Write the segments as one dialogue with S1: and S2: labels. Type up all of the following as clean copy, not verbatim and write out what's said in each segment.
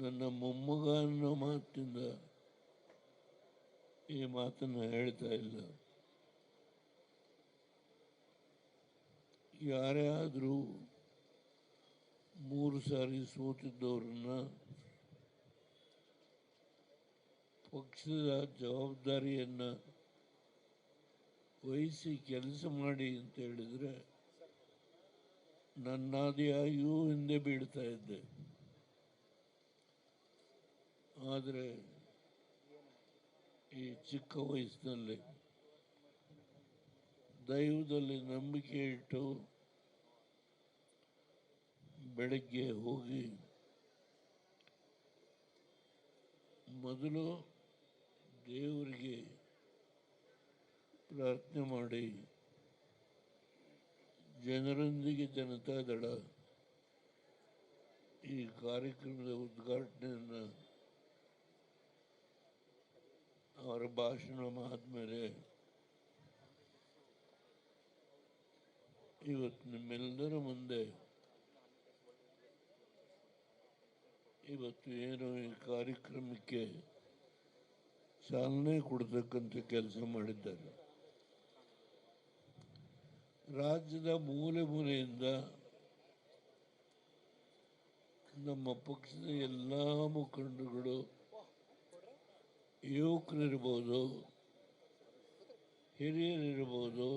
S1: ನನ್ನ ಮೊಮ್ಮಗ ಅನ್ನೋ ಮಾತಿಂದ ಈ ಮಾತನ್ನು ಹೇಳ್ತಾ ಇಲ್ಲ. ಯಾರೇ ಆದರೂ 3 ಸಾರಿ ಸೋತಿದ್ದವ್ರನ್ನ ಪಕ್ಷದ ಜವಾಬ್ದಾರಿಯನ್ನು ವಹಿಸಿ ಕೆಲಸ ಮಾಡಿ ಅಂತ ಹೇಳಿದರೆ ನನ್ನಾದಿಯಾಗಿಯೂ ಹಿಂದೆ ಬೀಳ್ತಾ ಇದ್ದೆ. ಆದರೆ ಈ ಚಿಕ್ಕ ವಯಸ್ಸಿನಲ್ಲಿ ದೈವದಲ್ಲಿ ನಂಬಿಕೆ ಇಟ್ಟು ಬೆಳಗ್ಗೆ ಹೋಗಿ ಮೊದಲು ದೇವರಿಗೆ ಪ್ರಾರ್ಥನೆ ಮಾಡಿ ಜನರೊಂದಿಗೆ ಜನತಾದಳ ಈ ಕಾರ್ಯಕ್ರಮದ ಉದ್ಘಾಟನೆಯನ್ನು ಅವರ ಭಾಷಣ ಆದಮೇಲೆ ಇವತ್ತು ನಿಮ್ಮೆಲ್ಲರ ಮುಂದೆ ಇವತ್ತು ಏನು ಈ ಕಾರ್ಯಕ್ರಮಕ್ಕೆ ಚಾಲನೆ ಕೊಡ್ತಕ್ಕಂಥ ಕೆಲಸ ಮಾಡಿದ್ದಾರೆ. ರಾಜ್ಯದ ಮೂಲೆ ಮೂಲೆಯಿಂದ ನಮ್ಮ ಪಕ್ಷದ ಎಲ್ಲ ಮುಖಂಡರುಗಳು, ಯುವಕರಿರ್ಬೋದು, ಹಿರಿಯರಿರ್ಬೋದು,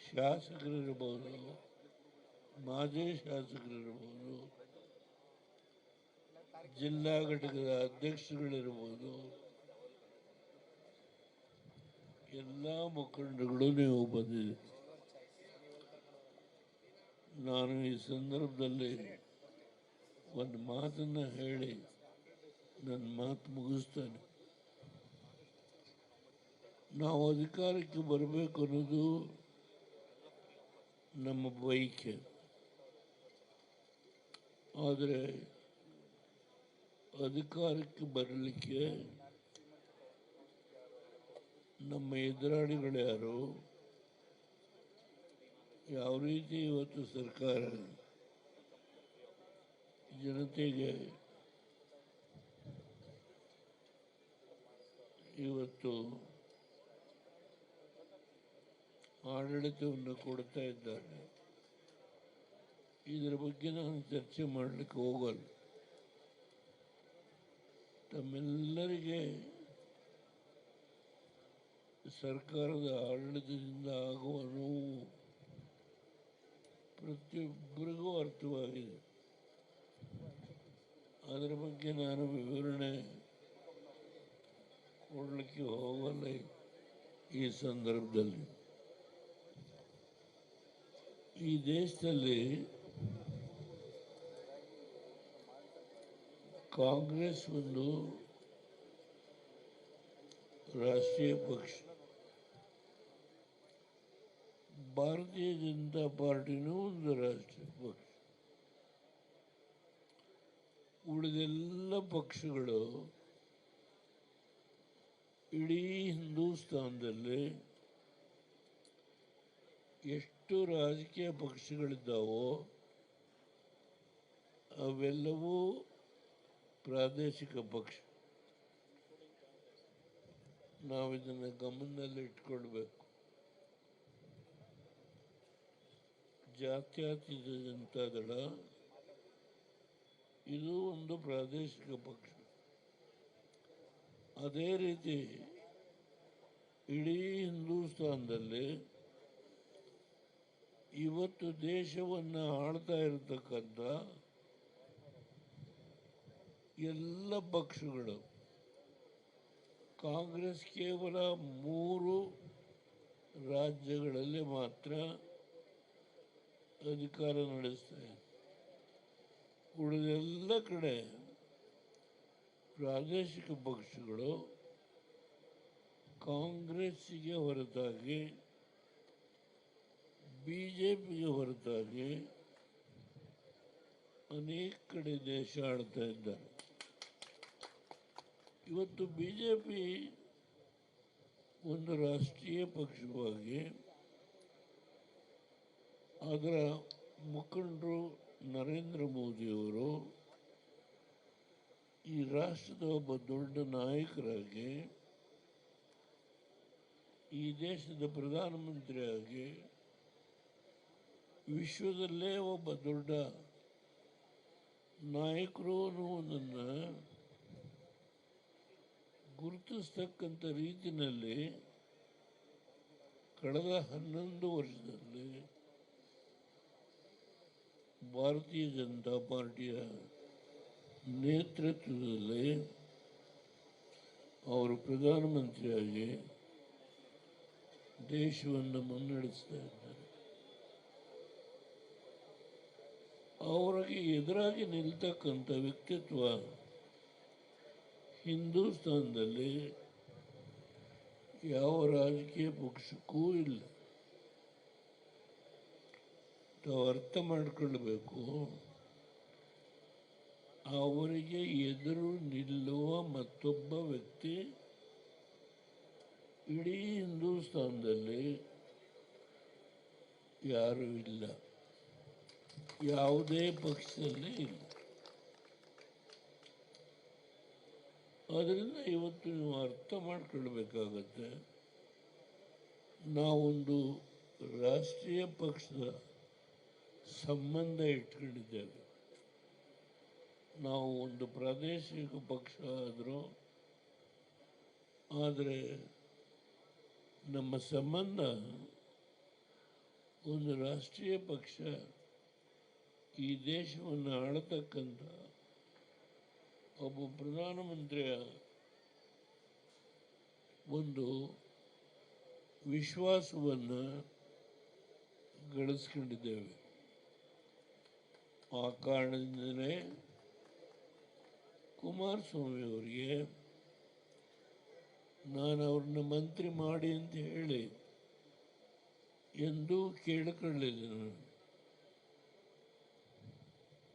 S1: ಶಾಸಕರಿರ್ಬೋದು, ಮಾಜಿ ಶಾಸಕರಿರ್ಬೋದು, ಜಿಲ್ಲಾ ಘಟಕದ ಅಧ್ಯಕ್ಷಗಳಿರ್ಬೋದು, ಎಲ್ಲ ಮುಖಂಡರುಗಳು ನೀವು ಬಂದಿದೆ. ನಾನು ಈ ಸಂದರ್ಭದಲ್ಲಿ ಒಂದು ಮಾತನ್ನು ಹೇಳಿ ನನ್ನ ಮಾತು ಮುಗಿಸ್ತೇನೆ. ನಾವು ಅಧಿಕಾರಕ್ಕೆ ಬರಬೇಕು ಅನ್ನೋದು ನಮ್ಮ ಬಯಕೆ. ಆದರೆ ಅಧಿಕಾರಕ್ಕೆ ಬರಲಿಕ್ಕೆ ನಮ್ಮ ಎದುರಾಳಿಗಳು ಯಾರು, ಯಾವ ರೀತಿ ಇವತ್ತು ಸರ್ಕಾರ ಜನತೆಗೆ ಇವತ್ತು ಆಡಳಿತವನ್ನು ಕೊಡ್ತಾ ಇದ್ದಾರೆ, ಇದರ ಬಗ್ಗೆ ನಾನು ಚರ್ಚೆ ಮಾಡಲಿಕ್ಕೆ ಹೋಗಲ್ಲ. ತಮ್ಮೆಲ್ಲರಿಗೆ ಸರ್ಕಾರದ ಆಡಳಿತದಿಂದ ಆಗುವ ನೋವು ಪ್ರತಿಯೊಬ್ಬರಿಗೂ ಅರ್ಥವಾಗಿದೆ. ಅದರ ಬಗ್ಗೆ ನಾನು ವಿವರಣೆ ಕೊಡಲಿಕ್ಕೆ ಹೋಗಲ್ಲ ಈ ಸಂದರ್ಭದಲ್ಲಿ. ಈ ದೇಶದಲ್ಲಿ ಕಾಂಗ್ರೆಸ್ ಒಂದು ರಾಷ್ಟ್ರೀಯ ಪಕ್ಷ, ಭಾರತೀಯ ಜನತಾ ಪಾರ್ಟಿನೂ ಒಂದು ರಾಷ್ಟ್ರೀಯ ಪಕ್ಷ. ಉಳಿದೆಲ್ಲ ಪಕ್ಷಗಳು ಇಡೀ ಹಿಂದೂಸ್ತಾನದಲ್ಲಿ ಎಷ್ಟು ರಾಜಕೀಯ ಪಕ್ಷಗಳಿದ್ದಾವೋ ಅವೆಲ್ಲವೂ ಪ್ರಾದೇಶಿಕ ಪಕ್ಷ. ನಾವಿದನ್ನು ಗಮನದಲ್ಲಿ ಇಟ್ಕೊಳ್ಬೇಕು. ಜಾತ್ಯತೀತ ಜನತಾದಳ ಇದು ಒಂದು ಪ್ರಾದೇಶಿಕ ಪಕ್ಷ. ಅದೇ ರೀತಿ ಇಡೀ ಹಿಂದೂಸ್ತಾನದಲ್ಲಿ ಇವತ್ತು ದೇಶವನ್ನು ಆಳ್ತಾ ಇರತಕ್ಕಂಥ ಎಲ್ಲ ಪಕ್ಷಗಳು, ಕಾಂಗ್ರೆಸ್ ಕೇವಲ 3 ರಾಜ್ಯಗಳಲ್ಲಿ ಮಾತ್ರ ಅಧಿಕಾರ ನಡೆಸ್ತಾ ಇದೆ. ಉಳಿದೆಲ್ಲ ಕಡೆ ಪ್ರಾದೇಶಿಕ ಪಕ್ಷಗಳು ಕಾಂಗ್ರೆಸ್ಸಿಗೆ ಹೊರತಾಗಿ, BJPಗೆ ಹೊರತಾಗಿ ಅನೇಕ ಕಡೆ ದೇಶ ಆಳ್ತಾ ಇದ್ದಾರೆ. ಇವತ್ತು BJP ಒಂದು ರಾಷ್ಟ್ರೀಯ ಪಕ್ಷವಾಗಿ ಅದರ ಮುಖಂಡರು ನರೇಂದ್ರ ಮೋದಿಯವರು ಈ ರಾಷ್ಟ್ರದ ಒಬ್ಬ ದೊಡ್ಡ ನಾಯಕರಾಗಿ, ಈ ದೇಶದ ಪ್ರಧಾನಮಂತ್ರಿಯಾಗಿ, ವಿಶ್ವದಲ್ಲೇ ಒಬ್ಬ ದೊಡ್ಡ ನಾಯಕರು ಅನ್ನುವುದನ್ನು ಗುರುತಿಸ್ತಕ್ಕಂಥ ರೀತಿಯಲ್ಲಿ ಕಳೆದ 11 ವರ್ಷದಲ್ಲಿ ಭಾರತೀಯ ಜನತಾ ಪಾರ್ಟಿಯ ನೇತೃತ್ವದಲ್ಲಿ ಅವರು ಪ್ರಧಾನಮಂತ್ರಿಯಾಗಿ ದೇಶವನ್ನು ಮುನ್ನಡೆಸ್ತಾ ಇದ್ದಾರೆ. ಅವರಿಗೆ ಎದುರಾಗಿ ನಿಲ್ತಕ್ಕಂಥ ವ್ಯಕ್ತಿತ್ವ ಹಿಂದೂಸ್ತಾನದಲ್ಲಿ ಯಾವ ರಾಜಕೀಯ ಪಕ್ಷಕ್ಕೂ ಇಲ್ಲ. ತಾವು ಅರ್ಥ ಮಾಡಿಕೊಳ್ಳಬೇಕು, ಅವರಿಗೆ ಎದುರು ನಿಲ್ಲುವ ಮತ್ತೊಬ್ಬ ವ್ಯಕ್ತಿ ಇಡೀ ಹಿಂದೂಸ್ತಾನದಲ್ಲಿ ಯಾರೂ ಇಲ್ಲ, ಯಾವುದೇ ಪಕ್ಷದಲ್ಲಿ ಇಲ್ಲ. ಆದ್ದರಿಂದ ಇವತ್ತು ನೀವು ಅರ್ಥ ಮಾಡಿಕೊಳ್ಬೇಕಾಗತ್ತೆ, ನಾವೊಂದು ರಾಷ್ಟ್ರೀಯ ಪಕ್ಷದ ಸಂಬಂಧ ಇಟ್ಕೊಂಡಿದ್ದೇವೆ. ನಾವು ಒಂದು ಪ್ರಾದೇಶಿಕ ಪಕ್ಷ ಆದರೂ, ಆದರೆ ನಮ್ಮ ಸಂಬಂಧ ಒಂದು ರಾಷ್ಟ್ರೀಯ ಪಕ್ಷ, ಈ ದೇಶವನ್ನು ಆಳತಕ್ಕಂಥ ಒಬ್ಬ ಪ್ರಧಾನಮಂತ್ರಿಯ ಒಂದು ವಿಶ್ವಾಸವನ್ನು ಗಳಿಸ್ಕೊಂಡಿದ್ದೇವೆ. ಆ ಕಾರಣದಿಂದಲೇ ಕುಮಾರಸ್ವಾಮಿ ಅವರಿಗೆ ನಾನು ಅವ್ರನ್ನ ಮಂತ್ರಿ ಮಾಡಿ ಅಂತ ಹೇಳಿ ಎಂದೂ ಕೇಳಿಕೊಳ್ಳಲಿಲ್ಲ. ನಾನು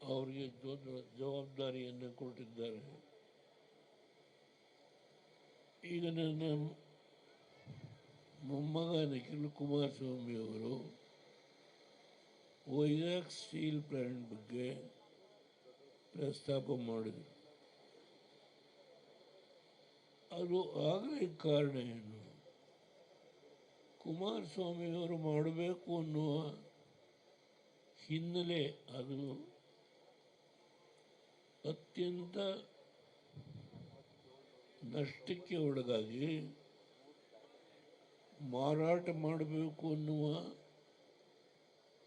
S1: ಅವರಿಗೆ ದೊಡ್ಡ ಜವಾಬ್ದಾರಿಯನ್ನು ಕೊಟ್ಟಿದ್ದಾರೆ. ಈಗ ನನ್ನ ಮೊಮ್ಮಗ ನಿಖಿಲ್ ಕುಮಾರಸ್ವಾಮಿ ಅವರು ವೈಜಾಗ್ ಸ್ಟೀಲ್ ಪ್ಲಾಂಟ್ ಬಗ್ಗೆ ಪ್ರಸ್ತಾಪ ಮಾಡಿದರು. ಅದು ಆಗಲಿಕ್ಕೆ ಕಾರಣ ಏನು? ಕುಮಾರಸ್ವಾಮಿಯವರು ಮಾಡಬೇಕು ಅನ್ನುವ ಹಿನ್ನೆಲೆ ಅದು ಅತ್ಯಂತ ನಷ್ಟಕ್ಕೆ ಒಳಗಾಗಿ ಮಾರಾಟ ಮಾಡಬೇಕು ಅನ್ನುವ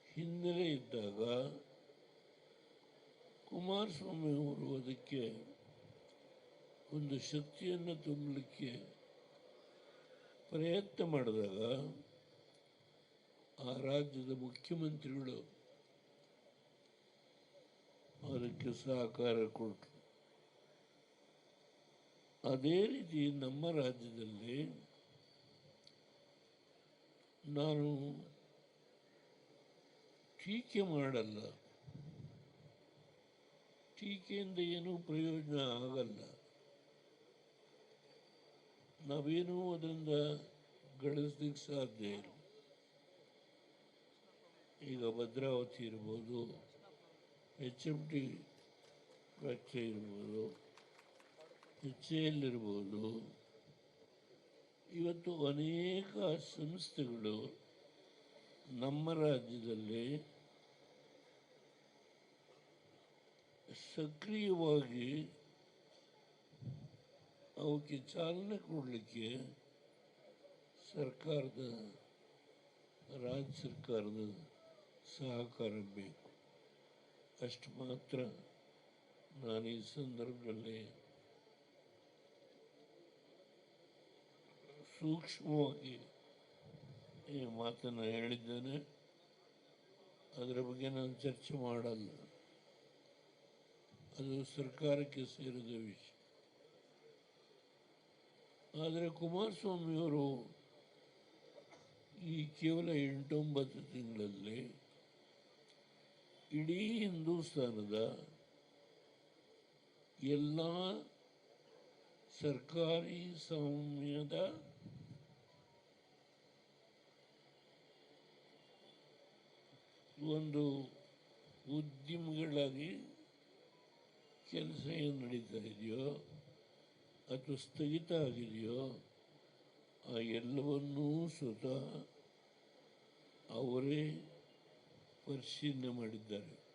S1: ಹಿನ್ನೆಲೆ ಇದ್ದಾಗ ಕುಮಾರಸ್ವಾಮಿ ಅವರು ಅದಕ್ಕೆ ಒಂದು ಶಕ್ತಿಯನ್ನು ತುಂಬಲಿಕ್ಕೆ ಪ್ರಯತ್ನ ಮಾಡಿದಾಗ ಆ ರಾಜ್ಯದ ಮುಖ್ಯಮಂತ್ರಿಗಳು ಅದಕ್ಕೆ ಸಹಕಾರ ಕೊಟ್ಟರು. ಅದೇ ರೀತಿ ನಮ್ಮ ರಾಜ್ಯದಲ್ಲಿ ನಾನು ಟೀಕೆ ಮಾಡಲ್ಲ, ಟೀಕೆಯಿಂದ ಏನೂ ಪ್ರಯೋಜನ ಆಗಲ್ಲ. ನಾವೇನೂ ಅದರಿಂದ ಗಳಿಸ್ಲಿಕ್ಕೆ ಸಾಧ್ಯ ಇಲ್ಲ. ಈಗ ಭದ್ರಾವತಿ ಇರ್ಬೋದು, HFD ಫ್ಯಾಕ್ಟ್ರಿ ಇರ್ಬೋದು, HAL ಇರ್ಬೋದು, ಇವತ್ತು ಅನೇಕ ಸಂಸ್ಥೆಗಳು ನಮ್ಮ ರಾಜ್ಯದಲ್ಲಿ ಸಕ್ರಿಯವಾಗಿ ಅವಕ್ಕೆ ಚಾಲನೆ ಕೊಡಲಿಕ್ಕೆ ರಾಜ್ಯ ಸರ್ಕಾರದ ಸಹಕಾರ ಬೇಕು. ಅಷ್ಟು ಮಾತ್ರ ನಾನು ಈ ಸಂದರ್ಭದಲ್ಲಿ ಸೂಕ್ಷ್ಮವಾಗಿ ಈ ಮಾತನ್ನು ಹೇಳಿದ್ದೇನೆ. ಅದರ ಬಗ್ಗೆ ನಾನು ಚರ್ಚೆ ಮಾಡಲ್ಲ, ಅದು ಸರ್ಕಾರಕ್ಕೆ ಸೇರಿದ ವಿಷಯ. ಆದರೆ ಕುಮಾರಸ್ವಾಮಿಯವರು ಈ ಕೇವಲ 8-9 ತಿಂಗಳಲ್ಲಿ ಇಡೀ ಹಿಂದೂಸ್ತಾನದ ಎಲ್ಲ ಸರ್ಕಾರಿ ಸ್ವಾಮ್ಯದ ಒಂದು ಉದ್ಯಮಿಗಳಾಗಿ ಕೆಲಸ ಏನು ನಡೀತಾ ಇದೆಯೋ ಅಥವಾ ಸ್ಥಗಿತ ಆಗಿದೆಯೋ ಆ ಎಲ್ಲವನ್ನೂ ಸ್ವತಃ ಅವರೇ ಪರಿಶೀಲನೆ ಮಾಡಿದ್ದಾರೆ.